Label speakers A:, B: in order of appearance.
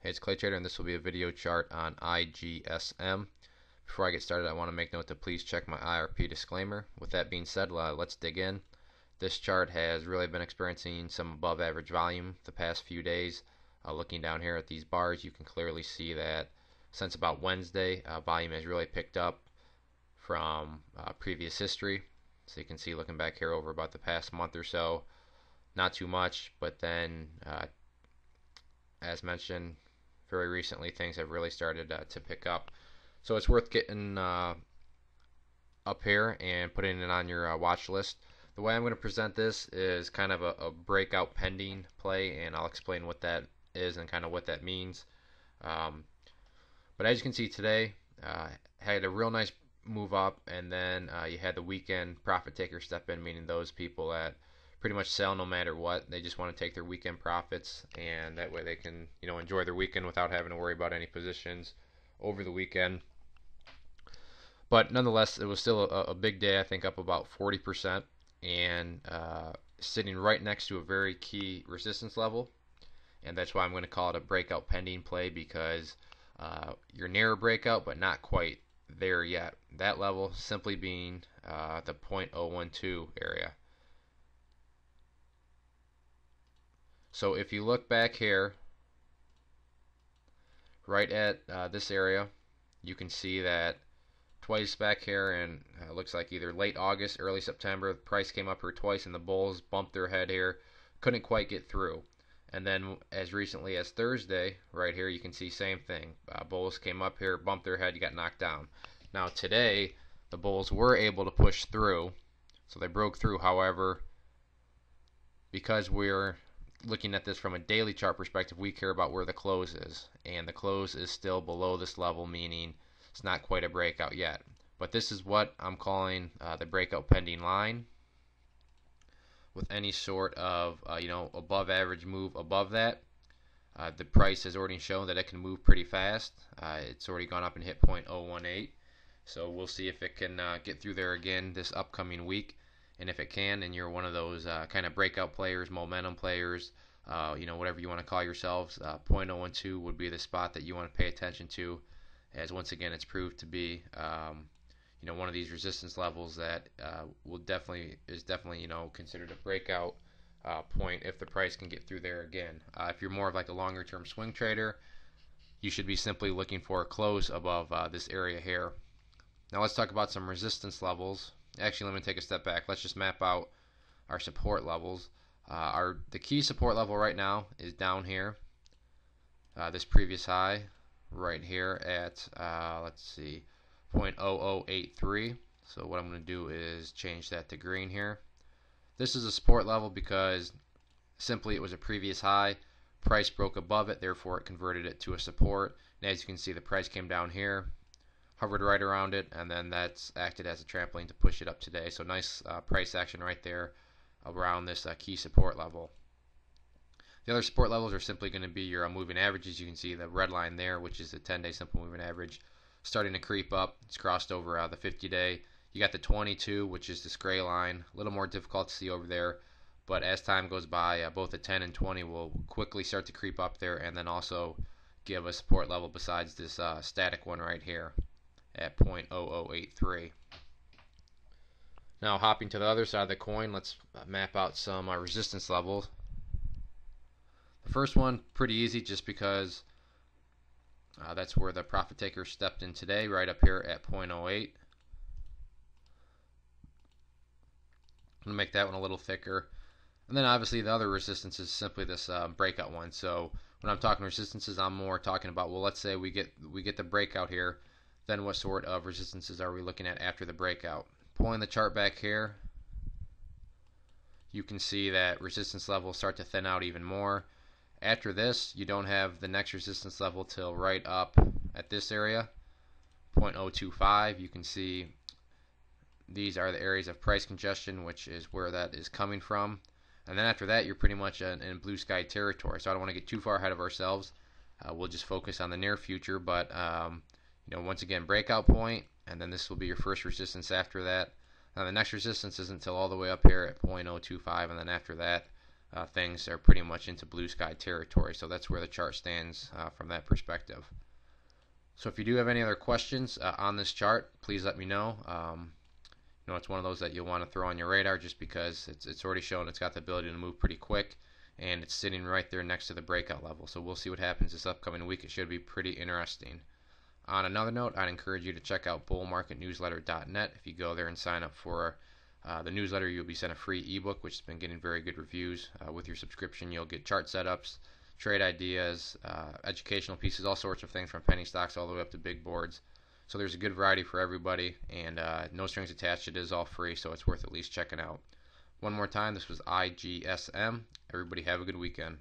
A: Hey, it's Clay Trader, and this will be a video chart on IGSM. Before I get started, I want to make note to please check my IRP disclaimer. With that being said, let's dig in. This chart has really been experiencing some above average volume the past few days. Looking down here at these bars, you can clearly see that since about Wednesday, volume has really picked up from previous history. So you can see looking back here over about the past month or so, not too much, but then as mentioned, very recently things have really started to pick up. So it's worth getting up here and putting it on your watch list. The way I'm going to present this is kind of a breakout pending play, and I'll explain what that is and kind of what that means. But as you can see today, had a real nice move up, and then you had the weekend profit taker step in, meaning those people that pretty much sell no matter what. They just want to take their weekend profits, and that way they can enjoy their weekend without having to worry about any positions over the weekend. But nonetheless, it was still a big day. I think up about 40%, and sitting right next to a very key resistance level, and that's why I'm going to call it a breakout pending play, because you're near a breakout but not quite there yet. That level simply being the 0.012 area. So if you look back here, right at this area, you can see that twice back here, and looks like either late August, early September, the price came up here twice, and the bulls bumped their head here, couldn't quite get through. And then as recently as Thursday, right here, you can see same thing. Bulls came up here, bumped their head, you got knocked down. Now today, the bulls were able to push through, so they broke through. However, because we're looking at this from a daily chart perspective, we care about where the close is, and the close is still below this level, meaning it's not quite a breakout yet. But this is what I'm calling the breakout pending line. With any sort of above average move above that, the price has already shown that it can move pretty fast. It's already gone up and hit 0.018, so we'll see if it can get through there again this upcoming week. And if it can, and you're one of those kind of breakout players, momentum players, whatever you want to call yourselves, 0.012 would be the spot that you want to pay attention to, as once again it's proved to be one of these resistance levels that is definitely considered a breakout point if the price can get through there again. If you're more of like a longer term swing trader, you should be simply looking for a close above this area here. Now let's talk about some resistance levels. Actually, let me take a step back. Let's just map out our support levels. The key support level right now is down here. This previous high right here at let's see, 0.0083. So what I'm going to do is change that to green here. This is a support level because simply it was a previous high. Price broke above it, therefore it converted it to a support. And as you can see, the price came down here, hovered right around it, and then that's acted as a trampoline to push it up today. So nice price action right there around this key support level. The other support levels are simply going to be your moving averages. You can see the red line there, which is the 10-day simple moving average, starting to creep up. It's crossed over the 50-day. You got the 22, which is this gray line, a little more difficult to see over there, but as time goes by, both the 10 and 20 will quickly start to creep up there, and then also give a support level besides this static one right here at 0.0083. Now hopping to the other side of the coin, let's map out some resistance levels. The first one, pretty easy, just because that's where the profit taker stepped in today, right up here at 0.08. I'm going to make that one a little thicker. And then obviously the other resistance is simply this breakout one. So when I'm talking resistances, I'm more talking about, well, let's say we get the breakout here, then what sort of resistances are we looking at after the breakout? Pulling the chart back here, you can see that resistance levels start to thin out even more. After this, you don't have the next resistance level till right up at this area, 0.025. You can see these are the areas of price congestion, which is where that is coming from. And then after that, you're pretty much in blue sky territory. So I don't want to get too far ahead of ourselves. We'll just focus on the near future. But once again, breakout point, and then this will be your first resistance after that. Now the next resistance isn't until all the way up here at 0.025, and then after that, things are pretty much into blue sky territory. So that's where the chart stands from that perspective. So if you do have any other questions on this chart, please let me know. It's one of those that you'll want to throw on your radar just because it's already shown it's got the ability to move pretty quick, and it's sitting right there next to the breakout level. So we'll see what happens this upcoming week. It should be pretty interesting. On another note, I'd encourage you to check out bullmarketnewsletter.net. If you go there and sign up for the newsletter, you'll be sent a free ebook, which has been getting very good reviews. With your subscription, you'll get chart setups, trade ideas, educational pieces, all sorts of things from penny stocks all the way up to big boards. So there's a good variety for everybody, and no strings attached. It is all free, so it's worth at least checking out. One more time, this was IGSM. Everybody have a good weekend.